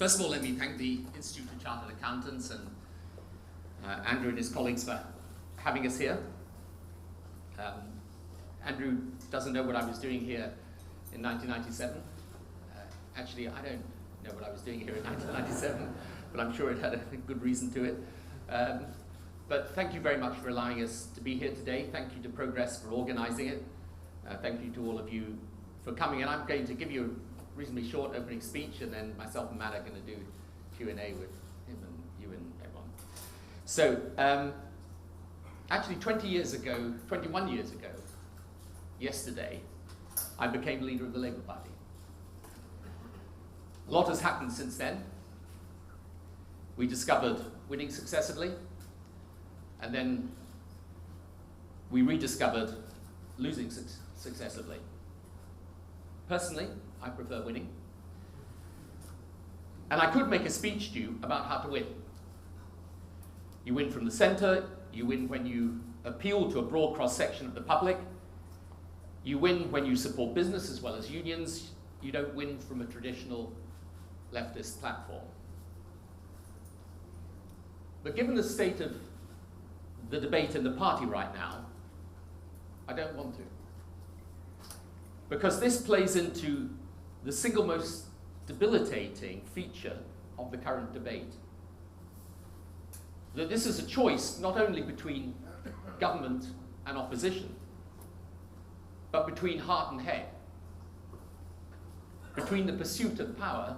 First of all, let me thank the Institute of Chartered Accountants and Andrew and his colleagues for having us here. Andrew doesn't know what I was doing here in 1997. Actually, I don't know what I was doing here in 1997, but I'm sure it had a good reason to it. But thank you very much for allowing us to be here today. Thank you to Progress for organizing it. Thank you to all of you for coming. And I'm going to give you a reasonably short opening speech, and then myself and Matt are going to do Q&A with him and you and everyone. So, actually 21 years ago, yesterday, I became leader of the Labour Party. A lot has happened since then. We discovered winning successively, and then we rediscovered losing successively. Personally, I prefer winning. And I could make a speech to you about how to win. You win from the centre, you win when you appeal to a broad cross-section of the public, you win when you support business as well as unions, you don't win from a traditional leftist platform. But given the state of the debate in the party right now, I don't want to. Because this plays into the single most debilitating feature of the current debate. That this is a choice not only between government and opposition, but between heart and head, between the pursuit of power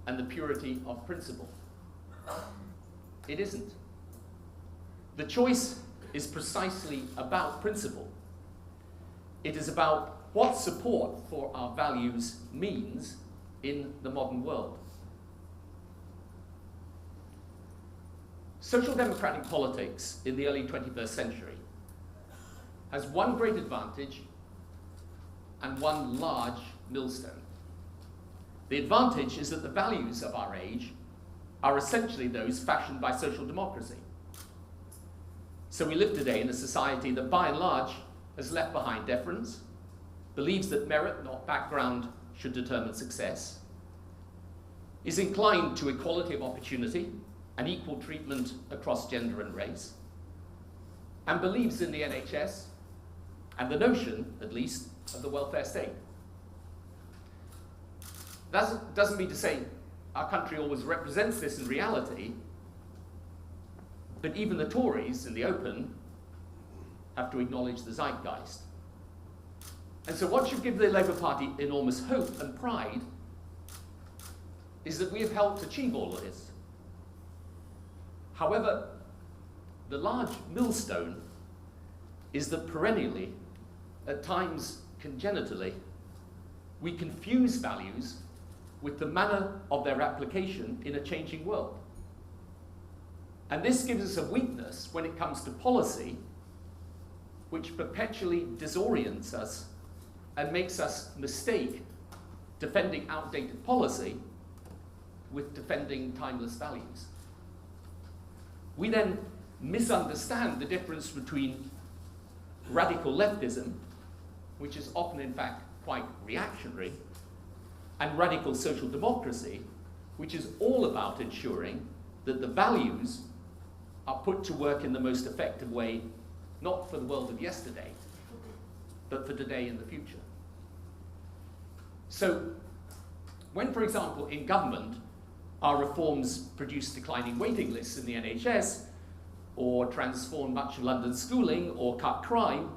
and the purity of principle. It isn't. The choice is precisely about principle. It is about what support for our values means in the modern world. Social democratic politics in the early 21st century has one great advantage and one large millstone. The advantage is that the values of our age are essentially those fashioned by social democracy. So we live today in a society that by and large has left behind deference, believes that merit, not background, should determine success, is inclined to equality of opportunity and equal treatment across gender and race, and believes in the NHS and the notion, at least, of the welfare state. That doesn't mean to say our country always represents this in reality, but even the Tories in the open have to acknowledge the zeitgeist. And so what should give the Labour Party enormous hope and pride is that we have helped achieve all of this. However, the large millstone is that perennially, at times congenitally, we confuse values with the manner of their application in a changing world. And this gives us a weakness when it comes to policy, which perpetually disorients us and makes us mistake defending outdated policy with defending timeless values. We then misunderstand the difference between radical leftism, which is often in fact quite reactionary, and radical social democracy, which is all about ensuring that the values are put to work in the most effective way, not for the world of yesterday, but for today and the future. So, when, for example, in government, our reforms produce declining waiting lists in the NHS, or transform much of London's schooling, or cut crime,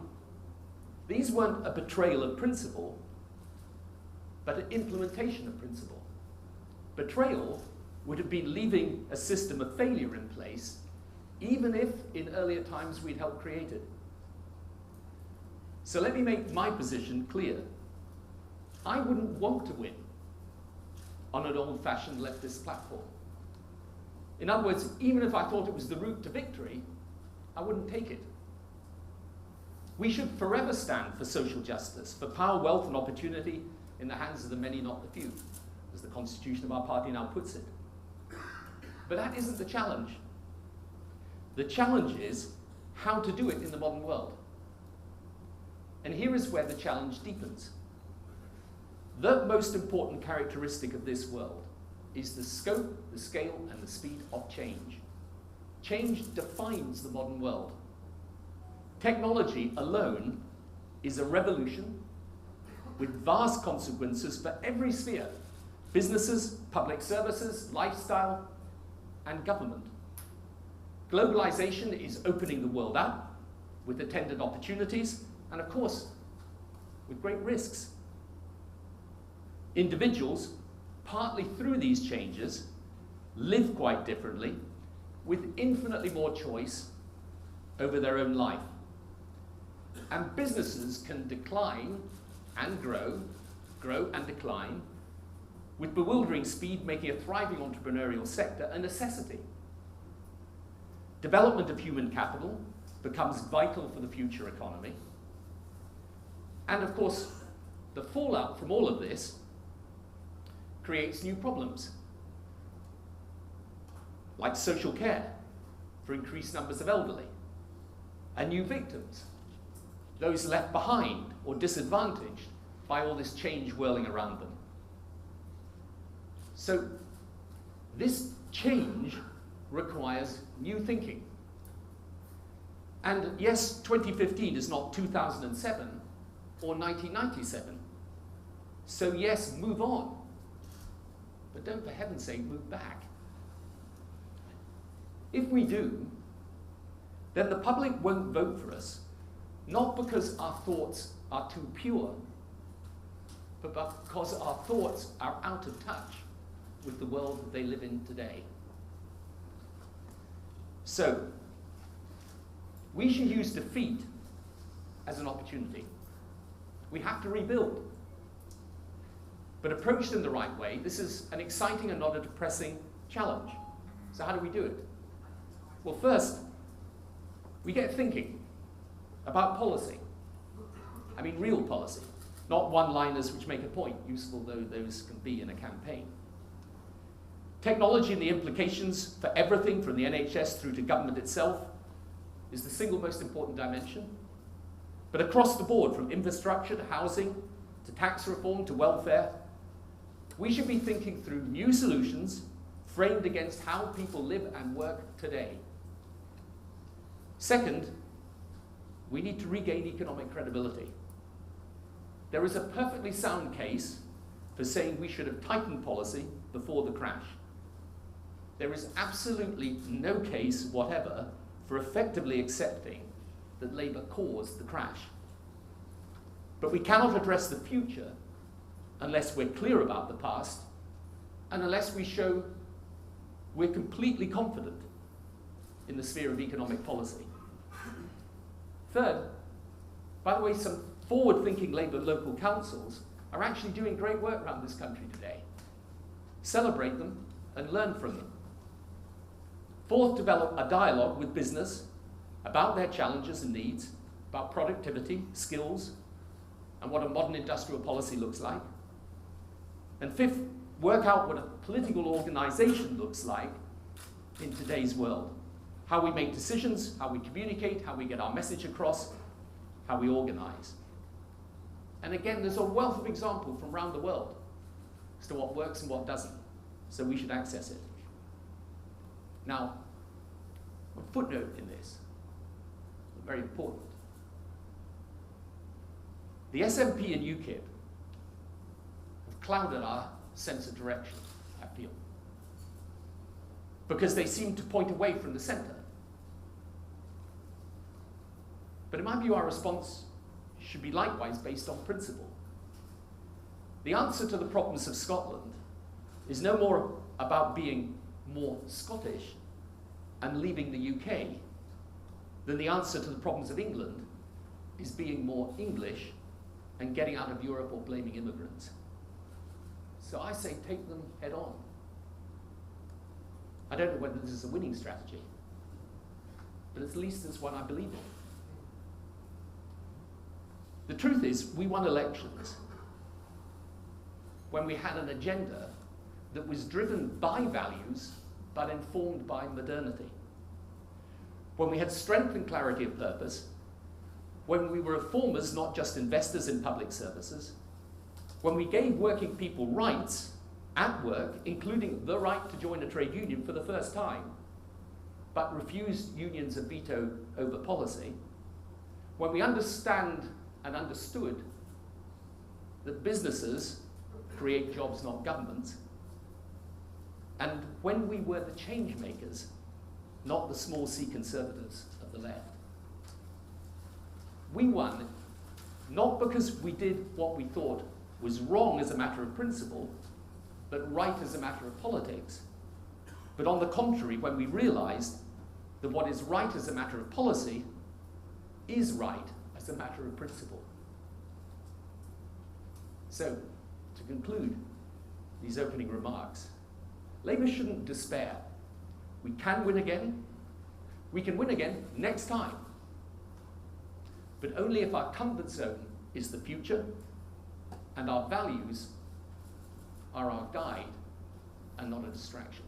these weren't a betrayal of principle, but an implementation of principle. Betrayal would have been leaving a system of failure in place, even if in earlier times we'd helped create it. So let me make my position clear. I wouldn't want to win on an old-fashioned leftist platform. In other words, even if I thought it was the route to victory, I wouldn't take it. We should forever stand for social justice, for power, wealth, and opportunity in the hands of the many, not the few, as the constitution of our party now puts it. But that isn't the challenge. The challenge is how to do it in the modern world. And here is where the challenge deepens. The most important characteristic of this world is the scope, the scale, and the speed of change. Change defines the modern world. Technology alone is a revolution with vast consequences for every sphere: businesses, public services, lifestyle, and government. Globalization is opening the world up with attendant opportunities and, of course, with great risks. Individuals, partly through these changes, live quite differently with infinitely more choice over their own life. And businesses can decline and grow and decline with bewildering speed, making a thriving entrepreneurial sector a necessity. Development of human capital becomes vital for the future economy. And of course, the fallout from all of this creates new problems, like social care for increased numbers of elderly, and new victims, those left behind or disadvantaged by all this change whirling around them. So this change requires new thinking. And yes, 2015 is not 2007 or 1997. So yes, move on. But don't, for heaven's sake, move back. If we do, then the public won't vote for us, not because our thoughts are too pure, but because our thoughts are out of touch with the world that they live in today. So, we should use defeat as an opportunity. We have to rebuild. But approached in the right way, this is an exciting and not a depressing challenge. So how do we do it? Well, first, we get thinking about policy. I mean, real policy, not one-liners which make a point, useful though those can be in a campaign. Technology and the implications for everything from the NHS through to government itself is the single most important dimension. But across the board, from infrastructure to housing, to tax reform to welfare, we should be thinking through new solutions framed against how people live and work today. Second, we need to regain economic credibility. There is a perfectly sound case for saying we should have tightened policy before the crash. There is absolutely no case whatever for effectively accepting that Labour caused the crash. But we cannot address the future unless we're clear about the past and unless we show we're completely confident in the sphere of economic policy. Third, by the way, some forward-thinking Labour local councils are actually doing great work around this country today. Celebrate them and learn from them. Fourth, develop a dialogue with business about their challenges and needs, about productivity, skills, and what a modern industrial policy looks like. And fifth, work out what a political organization looks like in today's world. How we make decisions, how we communicate, how we get our message across, how we organize. And again, there's a wealth of examples from around the world as to what works and what doesn't. So we should access it. Now, a footnote in this, very important. The SNP and UKIP have clouded our sense of direction, I feel, because they seem to point away from the centre. But in my view, our response should be likewise based on principle. The answer to the problems of Scotland is no more about being more Scottish and leaving the UK than the answer to the problems of England is being more English and getting out of Europe or blaming immigrants. So I say take them head on. I don't know whether this is a winning strategy, but at least it's one I believe in. The truth is, we won elections when we had an agenda that was driven by values but informed by modernity. When we had strength and clarity of purpose, when we were reformers, not just investors in public services, when we gave working people rights at work, including the right to join a trade union for the first time, but refuse unions a veto over policy, when we understand and understood that businesses create jobs, not governments, and when we were the change makers, not the small c conservatives of the left. We won not because we did what we thought was wrong as a matter of principle, but right as a matter of politics, but on the contrary, when we realized that what is right as a matter of policy is right as a matter of principle. So, to conclude these opening remarks, Labour shouldn't despair. We can win again. We can win again next time. But only if our comfort zone is the future and our values are our guide and not a distraction.